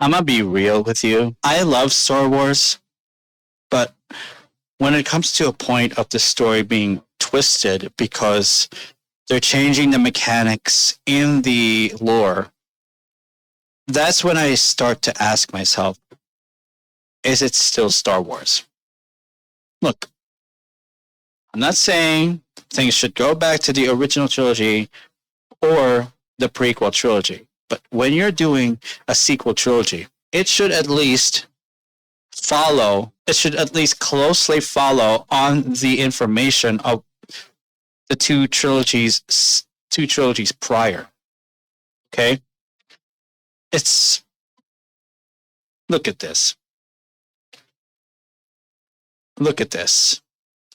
I'm gonna be real with you. I love Star Wars, but when it comes to a point of the story being twisted because they're changing the mechanics in the lore, that's when I start to ask myself, is it still Star Wars? Look, I'm not saying things should go back to the original trilogy or the prequel trilogy, but when you're doing a sequel trilogy, it should at least closely follow on the information of the two trilogies prior. Okay? Look at this. Look at this.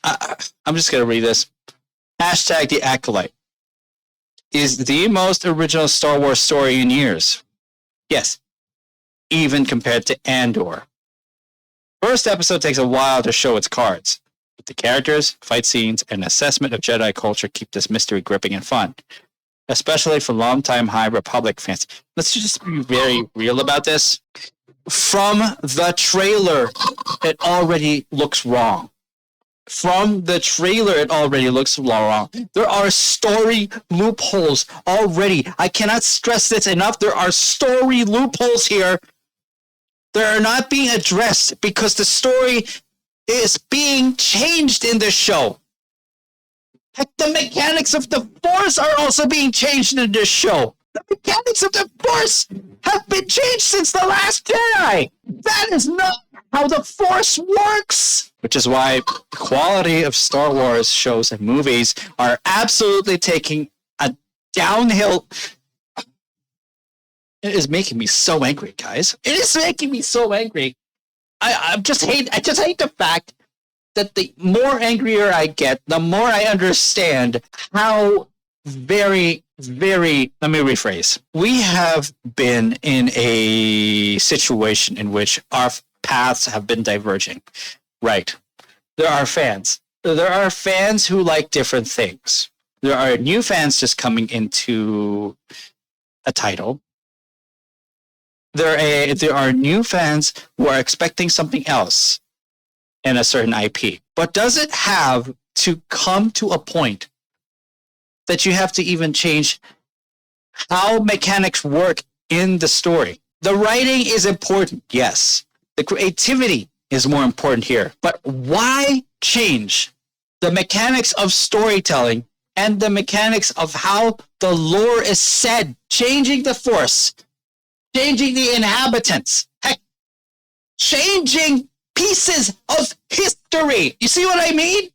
I'm just going to read this. Hashtag the Acolyte is the most original Star Wars story in years. Yes, even compared to Andor. First episode takes a while to show its cards, but the characters, fight scenes, and assessment of Jedi culture keep this mystery gripping and fun, especially for longtime High Republic fans. Let's just be very real about this. From the trailer, it already looks wrong. There are story loopholes already. I cannot stress this enough. There are story loopholes here that are not being addressed because the story is being changed in this show. Heck, the mechanics of the Force are also being changed in this show. The mechanics of the Force have been changed since The Last Jedi. That is not how the Force works. Which is why the quality of Star Wars shows and movies are absolutely taking a downhill. It is making me so angry, guys. It is making me so angry. I just hate the fact that the more angrier I get, the more I understand how very, very, let me rephrase. We have been in a situation in which our paths have been diverging. Right. There are fans. There are fans who like different things. There are new fans just coming into a title. There are new fans who are expecting something else in a certain IP. But does it have to come to a point that you have to even change how mechanics work in the story? The writing is important, yes. The creativity is more important here. But why change the mechanics of storytelling and the mechanics of how the lore is said? Changing the Force, changing the inhabitants, heck, changing pieces of history. You see what I mean?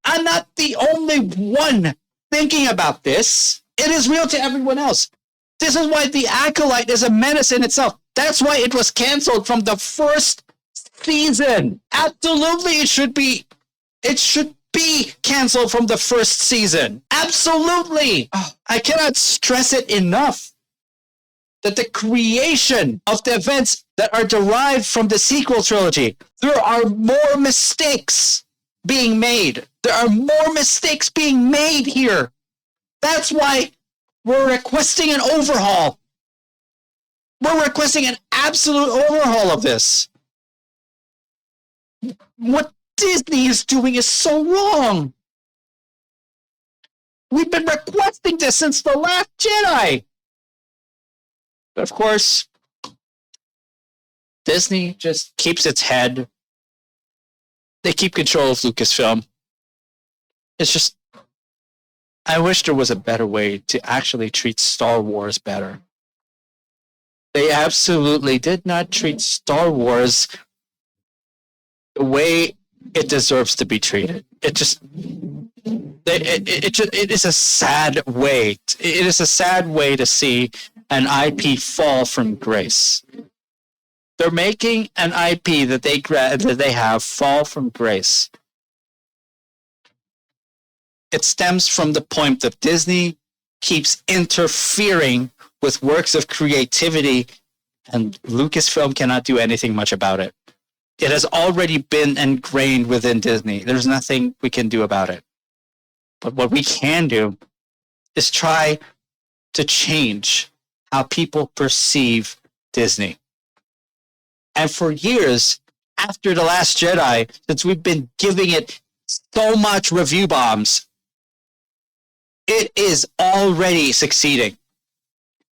I'm not the only one thinking about this. It is real to everyone else. This is why The Acolyte is a menace in itself. That's why it was canceled from the first season. Absolutely, it should be canceled from the first season. Absolutely. I cannot stress it enough that the creation of the events that are derived from the sequel trilogy, there are more mistakes being made. There are more mistakes being made here. That's why we're requesting an overhaul. We're requesting an absolute overhaul of this. What Disney is doing is so wrong. We've been requesting this since The Last Jedi. But of course, Disney just keeps its head. They keep control of Lucasfilm. It's just, I wish there was a better way to actually treat Star Wars better. They absolutely did not treat Star Wars the way it deserves to be treated. It is a sad way. It is a sad way to see an IP fall from grace. They're making an IP that they have fall from grace. It stems from the point that Disney keeps interfering with works of creativity, and Lucasfilm cannot do anything much about it. It has already been ingrained within Disney. There's nothing we can do about it. But what we can do is try to change how people perceive Disney. And for years after The Last Jedi, since we've been giving it so much review bombs, it is already succeeding.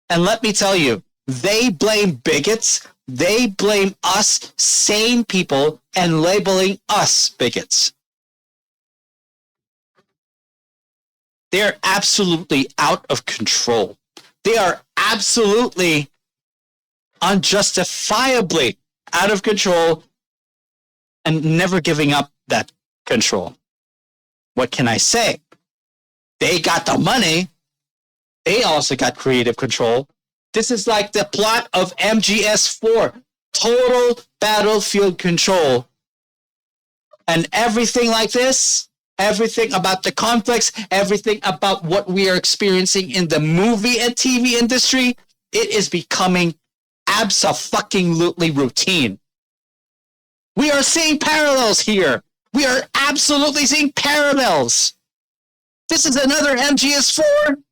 And let me tell you, they blame bigots. They blame us sane people and labeling us bigots. They're absolutely out of control. They are absolutely unjustifiably out of control and never giving up that control. What can I say? They got the money. They also got creative control. This is like the plot of MGS4, total battlefield control. And everything like this, everything about the conflicts, everything about what we are experiencing in the movie and TV industry, it is becoming abso-fucking-lutely routine. We are seeing parallels here. We are absolutely seeing parallels. This is another MGS4.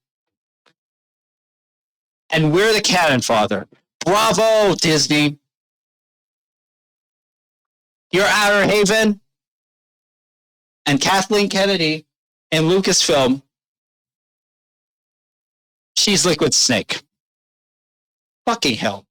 And we're the cannon fodder. Bravo, Disney. Your Outer Haven and Kathleen Kennedy in Lucasfilm, she's Liquid Snake. Fucking hell.